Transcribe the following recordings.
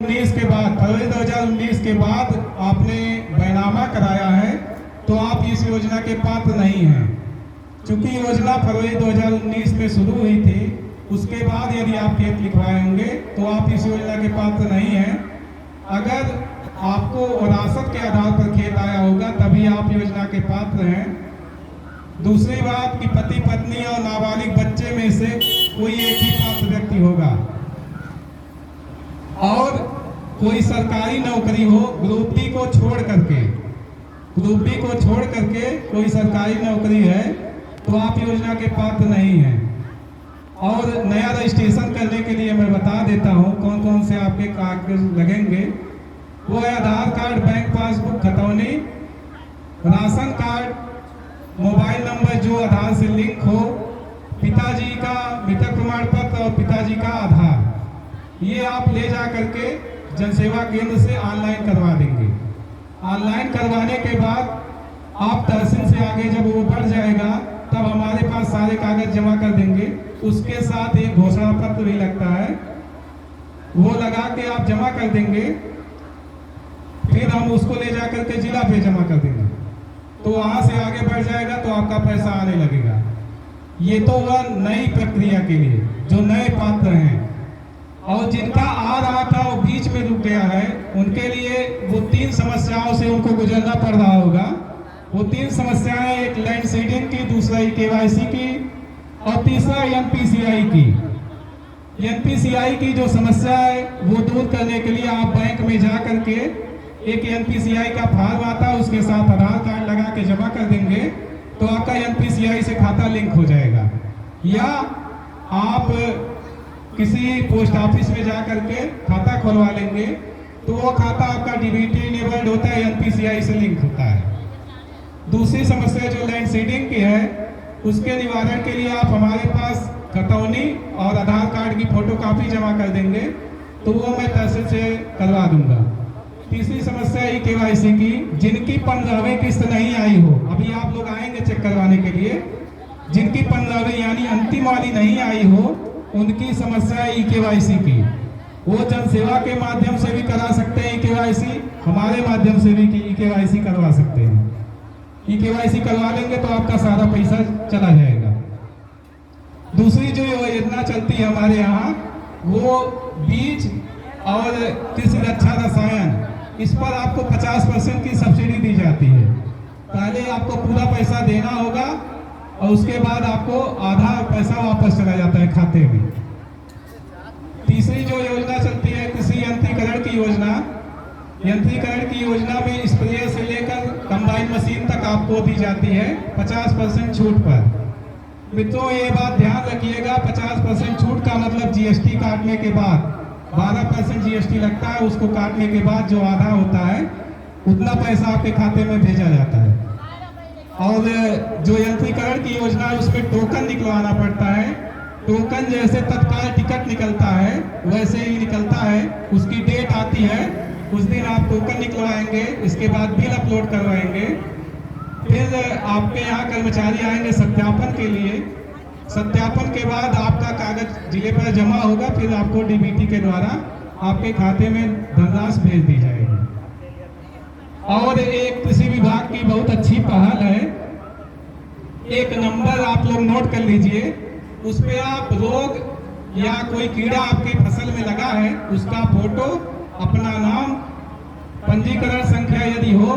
2019 के बाद फरवरी 2019 के बाद आपने बैनामा कराया है तो आप इस योजना के पात्र नहीं हैं। चूंकि योजना फरवरी 2019 में शुरू हुई थी, उसके बाद यदि आप खेत लिखवाए होंगे तो आप इस योजना के पात्र नहीं हैं। अगर आपको विरासत के आधार पर खेत आया होगा तभी आप योजना के पात्र हैं। दूसरी बात कि पति पत्नी और नाबालिग बच्चे में से कोई एक ही पात्र व्यक्ति होगा और कोई सरकारी नौकरी हो ग्रुप डी को छोड़ करके कोई सरकारी नौकरी है तो आप योजना के पात्र नहीं हैं। और नया रजिस्ट्रेशन करने के लिए मैं बता देता हूं कौन कौन से आपके कागज लगेंगे। वो है आधार कार्ड, बैंक पासबुक, खतौनी, राशन कार्ड, मोबाइल नंबर जो आधार से लिंक हो, पिताजी का मृतक प्रमाण पत्र और पिताजी का आधार, ये आप ले जा करके जनसेवा केंद्र से ऑनलाइन करवा देंगे। ऑनलाइन करवाने के बाद आप तहसील से आगे जब वो बढ़ जाएगा तब हमारे पास सारे कागज जमा कर देंगे। उसके साथ एक घोषणा पत्र भी लगता है, वो लगा के आप जमा कर देंगे। फिर हम उसको ले जा करके जिला पे जमा कर देंगे, तो वहां से आगे बढ़ जाएगा तो आपका पैसा आने लगेगा। ये तो वह नई प्रक्रिया के लिए जो नए पात्र हैं, और जिनका आ रहा था वो बीच में रुक गया है उनके लिए वो 3 समस्याओं से उनको गुजरना पड़ रहा होगा। वो 3 समस्याएं, एक लैंड सीडिंग की, दूसरा केवाईसी की और तीसरा एनपीसीआई की। एनपीसीआई की जो समस्या है वो दूर करने के लिए आप बैंक में जा करके एक एनपीसीआई का फॉर्म आता है, उसके साथ आधार कार्ड लगा के जमा कर देंगे तो आपका एनपीसीआई से खाता लिंक हो जाएगा। या आप किसी पोस्ट ऑफिस में जा करके खाता खुलवा लेंगे तो वो खाता आपका डीबीटी इनेबल्ड होता है, एनपीसीआई से लिंक होता है। दूसरी समस्या जो लैंड सीडिंग की है उसके निवारण के लिए आप हमारे पास खतौनी और आधार कार्ड की फोटोकॉपी जमा कर देंगे तो वो मैं तहसील से करवा दूंगा। तीसरी समस्या है केवाईसी की, जिनकी 15वीं किस्त नहीं आई हो, अभी आप लोग आएंगे चेक करवाने के लिए, जिनकी 15वीं यानी अंतिम वाली नहीं आई हो उनकी समस्या है केवाईसी की। वो जनसेवा के माध्यम से भी करा सकते हैं केवाईसी, हमारे माध्यम से भी केवाईसी करवा सकते हैं। केवाईसी करवा लेंगे तो आपका सारा पैसा चला जाएगा। दूसरी जो योजना चलती है हमारे यहाँ वो बीज और कृषि रक्षा रसायन, इस पर आपको 50% की सब्सिडी दी जाती है। पहले आपको पूरा पैसा देना होगा और उसके बाद आपको आधा पैसा वापस चला जाता है खाते में। तीसरी जो योजना चलती है कृषि यंत्रीकरण की योजना। यंत्रीकरण की योजना में स्प्रेयर से लेकर कंबाइन मशीन तक आपको दी जाती है 50% छूट पर। मित्रों ये बात ध्यान रखिएगा, 50% छूट का मतलब जीएसटी काटने के बाद 12% जीएसटी लगता है, उसको काटने के बाद जो आधा होता है उतना पैसा आपके खाते में भेजा जाता है। और जो यंत्रीकरण की योजना है उसमें टोकन निकलवाना पड़ता है। टोकन जैसे तत्काल टिकट निकलता है वैसे ही निकलता है, उसकी डेट आती है उस दिन आप टोकन निकलवाएंगे, इसके बाद बिल अपलोड करवाएंगे। फिर आपके यहाँ कर्मचारी आएंगे सत्यापन के लिए। सत्यापन के बाद आपका कागज जिले पर जमा होगा, फिर आपको डीबीटी के द्वारा आपके खाते में धनराशि भेज दी जाएगी। और एक कृषि विभाग की बहुत अच्छी पहल है, एक नंबर आप लोग नोट कर लीजिए, उस पे आप रोग या कोई कीड़ा आपके फसल में लगा है उसका फोटो, अपना नाम, पंजीकरण संख्या यदि हो,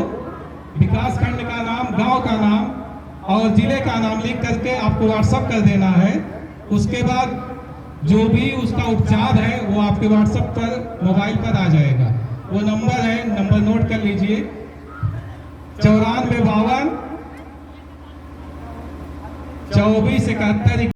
विकास खंड का नाम, गांव का नाम और जिले का नाम लिख करके आपको व्हाट्सएप कर देना है। उसके बाद जो भी उसका उपचार है वो आपके व्हाट्सएप पर मोबाइल पर आ जाएगा। वो नंबर है, नंबर नोट कर लीजिए, 9452 2471।